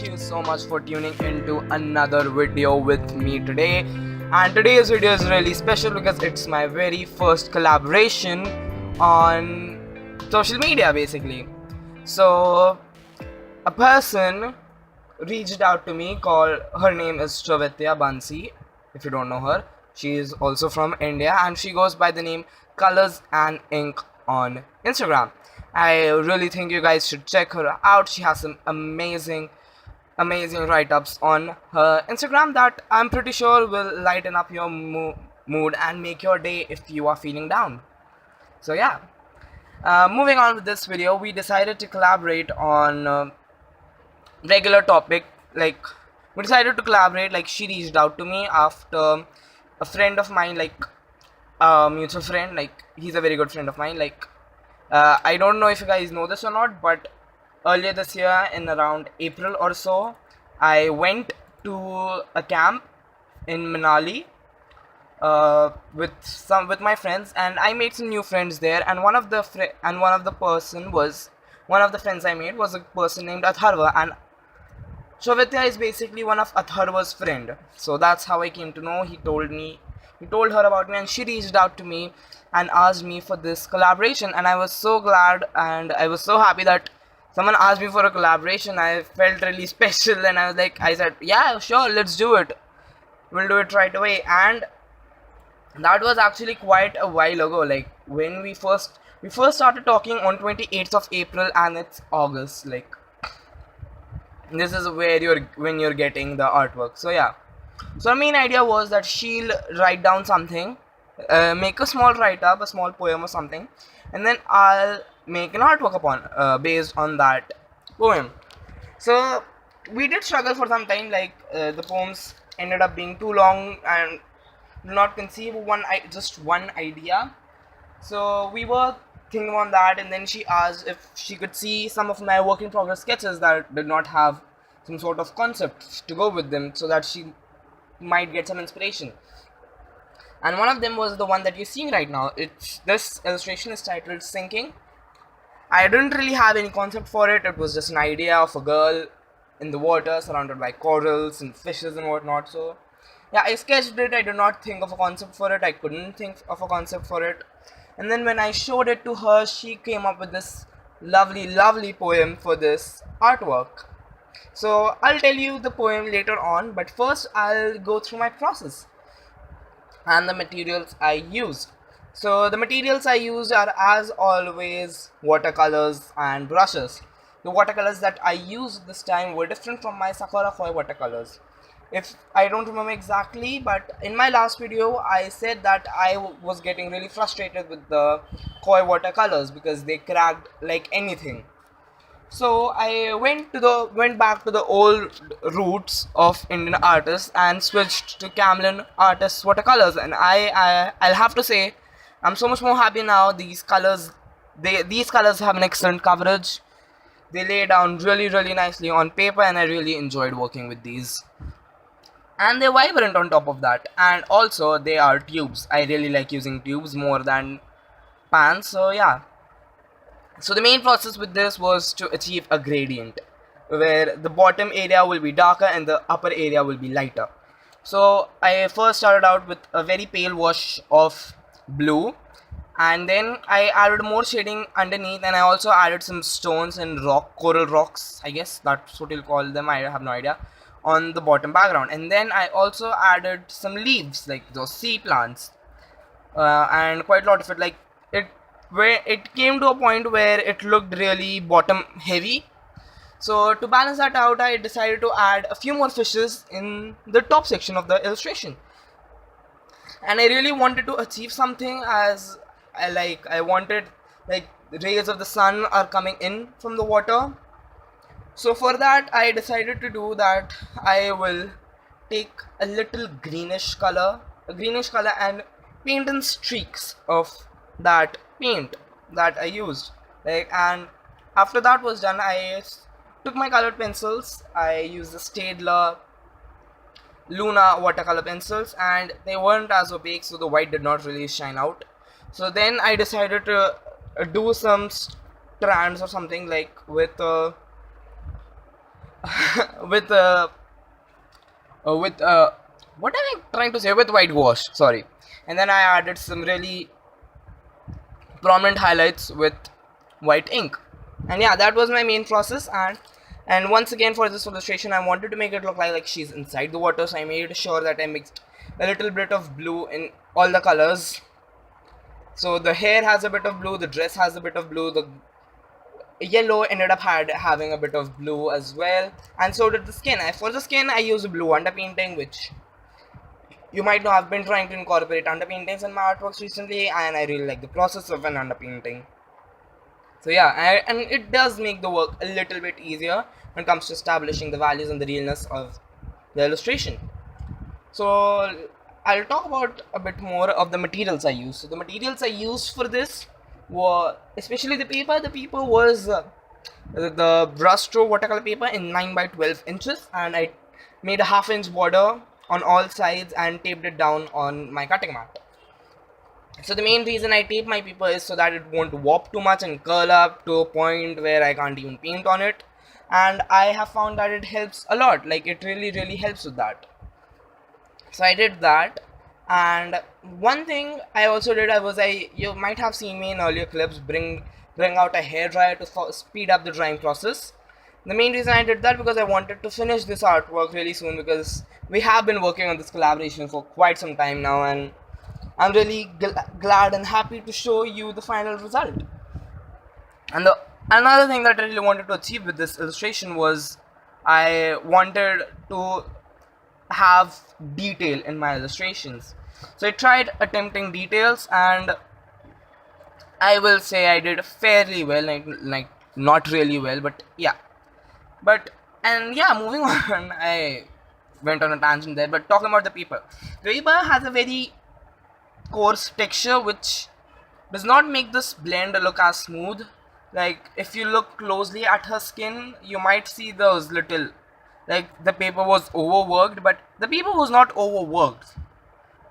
thank you so much for tuning into another video with me today. And today's video is really special because it's my very first collaboration on social media basically. So a person reached out to me called, her name is Shravitya Bansi. If you don't know her, she is also from India and she goes by the name Colors and Ink on Instagram. I really think you guys should check her out. She has some amazing write-ups on her Instagram that I'm pretty sure will lighten up your mood and make your day if you are feeling down. So yeah, moving on with this video, we decided to collaborate on regular topic. Like, we decided to collaborate, like she reached out to me after a friend of mine, like mutual friend, like he's a very good friend of mine. Like I don't know if you guys know this or not, but earlier this year in around April or so, I went to a camp in Manali with my friends, and I made some new friends there. And one of the friends I made was a person named Atharva, and Shravitya is basically one of Atharva's friend. So that's how I came to know. He told her about me, and she reached out to me and asked me for this collaboration, and I was so glad and I was so happy that someone asked me for a collaboration. I felt really special, and I said, yeah, sure, let's do it. We'll do it right away. And that was actually quite a while ago. Like when we first started talking on 28th of April, and it's August. Like this is when you're getting the artwork. So yeah. So the main idea was that she'll write down something, make a small write-up, a small poem or something, and then I'll make an artwork upon based on that poem. So we did struggle for some time. Like the poems ended up being too long and did not conceive just one idea. So we were thinking on that, and then she asked if she could see some of my work in progress sketches that did not have some sort of concept to go with them, so that she might get some inspiration. And one of them was the one that you're seeing right now. This illustration is titled Sinking. I didn't really have any concept for it. It was just an idea of a girl in the water surrounded by corals and fishes and whatnot. So yeah, I sketched it. I did not think of a concept for it. I couldn't think of a concept for it. And then when I showed it to her, she came up with this lovely poem for this artwork. So I'll tell you the poem later on, but first I'll go through my process and the materials I used. So the materials I used are, as always, watercolors and brushes. The watercolors that I used this time were different from my Sakura Koi watercolors. If I don't remember exactly, but in my last video I said that I was getting really frustrated with the Koi watercolors because they cracked like anything. So I went back to the old roots of Indian artists and switched to Camlin artists watercolors, and I'll have to say I'm so much more happy now. These colors have an excellent coverage. They lay down really nicely on paper, and I really enjoyed working with these. And they're vibrant on top of that, and also they are tubes. I really like using tubes more than pans. So yeah. So the main process with this was to achieve a gradient where the bottom area will be darker and the upper area will be lighter. So I first started out with a very pale wash of blue, and then I added more shading underneath, and I also added some stones and coral rocks, I guess that's what you'll call them, I have no idea, on the bottom background. And then I also added some leaves, like those sea plants, and quite a lot of it. Like where it came to a point where it looked really bottom heavy. So to balance that out, I decided to add a few more fishes in the top section of the illustration. And I really wanted to achieve something, as I wanted, like, the rays of the sun are coming in from the water. So for that I decided to do that. I will take a little greenish color and paint in streaks of that paint that I used. And after that was done, I took my colored pencils. I used the Staedtler Luna watercolor pencils, and they weren't as opaque, so the white did not really shine out. So then I decided to do some strands or something, like with with with what am I trying to say, with white wash, sorry. And then I added some really prominent highlights with white ink. And yeah, that was my main process. And once again, for this illustration, I wanted to make it look like she's inside the water, so I made sure that I mixed a little bit of blue in all the colors. So the hair has a bit of blue, the dress has a bit of blue, the yellow ended up having a bit of blue as well, and so did the skin. For the skin, I used blue underpainting, which you might know I've been trying to incorporate underpaintings in my artworks recently, and I really like the process of an underpainting. So yeah, and it does make the work a little bit easier when it comes to establishing the values and the realness of the illustration. So I'll talk about a bit more of the materials I used. So the materials I used for this were, especially the paper. The paper was the Brustro watercolor paper in 9 by 12 inches, and I made a half-inch border on all sides and taped it down on my cutting mat. So the main reason I tape my paper is so that it won't warp too much and curl up to a point where I can't even paint on it. And I have found that it helps a lot. Like, it really helps with that. So I did that. And one thing I also did, you might have seen me in earlier clips bring out a hairdryer to speed up the drying process. The main reason I did that because I wanted to finish this artwork really soon, because we have been working on this collaboration for quite some time now, and I'm really glad and happy to show you the final result. And another thing that I really wanted to achieve with this illustration was I wanted to have detail in my illustrations. So I tried attempting details, and I will say I did fairly well, like not really well, but yeah. And yeah, moving on, I went on a tangent there, but talking about the paper. The paper has a very coarse texture which does not make this blend look as smooth. Like, if you look closely at her skin, you might see those little, like, the paper was overworked, but the paper was not overworked.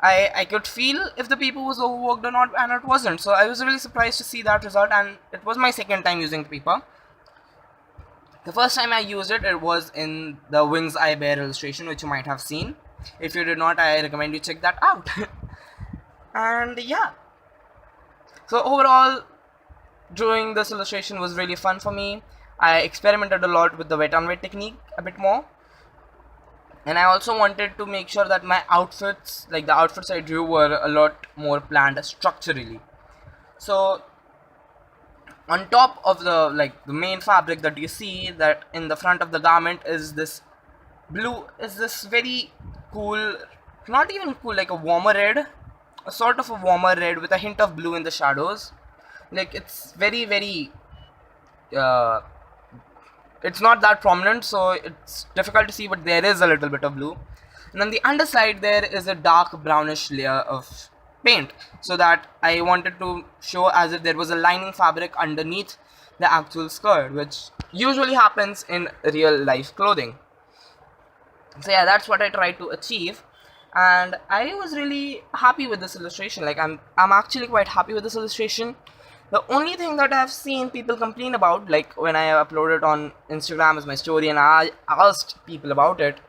I could feel if the paper was overworked or not, and it wasn't. So I was really surprised to see that result, and it was my second time using the paper. The first time I used it, it was in the Wings I Bear illustration, which you might have seen. If you did not, I recommend you check that out. And yeah, so overall, drawing this illustration was really fun for me. I experimented a lot with the wet on wet technique a bit more, and I also wanted to make sure that my outfits, like the outfits I drew, were a lot more planned structurally. So on top of the main fabric that you see, that in the front of the garment is this very cool, not even cool, like a warmer red, a sort of a warmer red with a hint of blue in the shadows. Like, it's very it's not that prominent, so it's difficult to see, but there is a little bit of blue. And on the underside there is a dark brownish layer of paint, so that I wanted to show as if there was a lining fabric underneath the actual skirt, which usually happens in real life clothing. So yeah, that's what I tried to achieve, and I was really happy with this illustration. Like, I'm actually quite happy with this illustration. The only thing that I've seen people complain about, like when I uploaded on Instagram as my story and I asked people about it,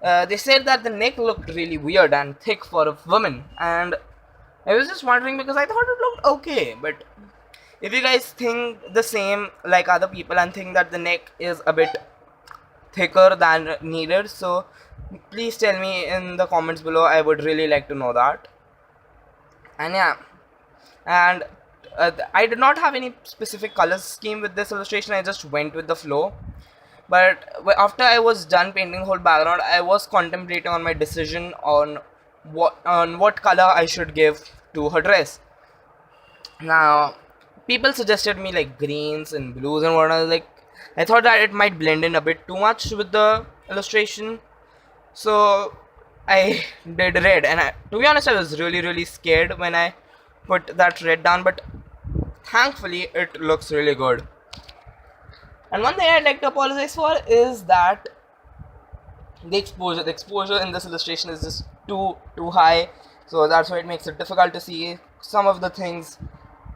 they said that the neck looked really weird and thick for a woman, and I was just wondering because I thought it looked okay. But if you guys think the same like other people and think that the neck is a bit thicker than needed, so please tell me in the comments below. I would really like to know that. And yeah, and I did not have any specific color scheme with this illustration. I just went with the flow. But after I was done painting the whole background, I was contemplating on my decision on what color I should give to her dress. Now, people suggested me like greens and blues and whatnot. Like, I thought that it might blend in a bit too much with the illustration, so I did red. And to be honest, I was really scared when I put that red down, but thankfully it looks really good. And one thing I'd like to apologize for is that the exposure in this illustration is just too high, so that's why it makes it difficult to see some of the things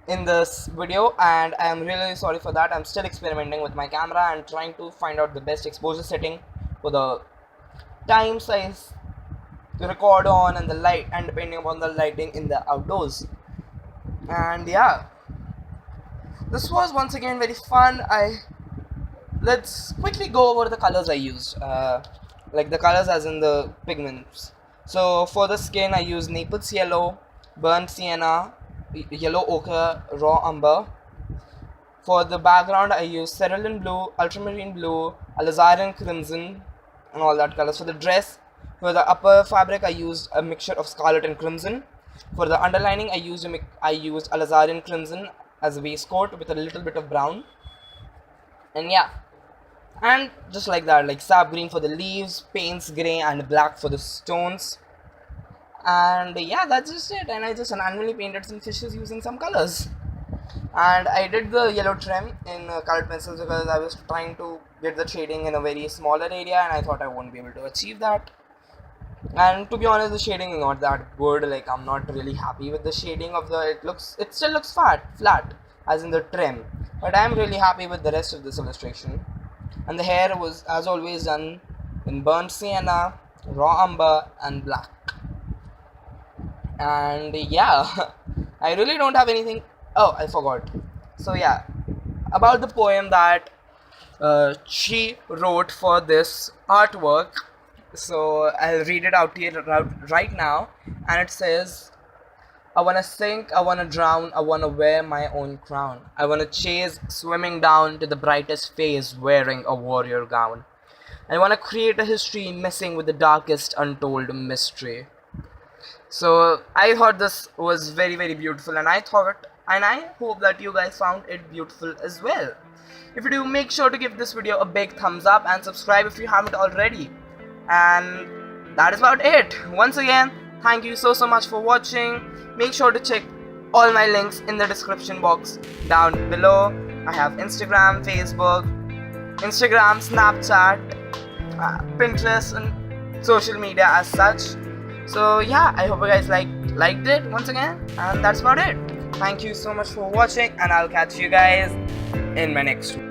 in this video, and I am really sorry for that. I'm still experimenting with my camera and trying to find out the best exposure setting for the time size to record on and the light, and depending upon the lighting in the outdoors. And yeah, this was once again very fun. Let's quickly go over the colors I used, like the colors as in the pigments. So for the skin I used Naples yellow, burnt sienna, yellow ochre, raw umber. For the background I used cerulean blue, ultramarine blue, Alazarian crimson, and all that colors. For the dress, for the upper fabric I used a mixture of scarlet and crimson. For the underlining I used Alazarian crimson as a waistcoat with a little bit of brown. And yeah, and just like that, like sap green for the leaves, paints grey, and black for the stones. And yeah, that's just it. And I just randomly painted some fishes using some colors. And I did the yellow trim in colored pencils because I was trying to get the shading in a very smaller area, and I thought I won't be able to achieve that. And to be honest, the shading is not that good. Like, I'm not really happy with the shading of the, it still looks flat as in the trim, but I'm really happy with the rest of this illustration. And the hair was as always done in burnt sienna, raw umber, and black. And yeah, I really don't have anything. Oh, I forgot. So yeah, about the poem that she wrote for this artwork. So I'll read it out to you right now, and it says, I wanna sink, I wanna drown, I wanna wear my own crown. I wanna chase, swimming down to the brightest phase, wearing a warrior gown. I wanna create a history, messing with the darkest untold mystery. So I thought this was very, very beautiful, and I hope that you guys found it beautiful as well. If you do, make sure to give this video a big thumbs up and subscribe if you haven't already. And that is about it. Once again, thank you so much for watching. Make sure to check all my links in the description box down below. I have Instagram, Facebook, Snapchat, Pinterest, and social media as such. So yeah, I hope you guys liked it once again, and that's about it. Thank you so much for watching, and I'll catch you guys in my next one.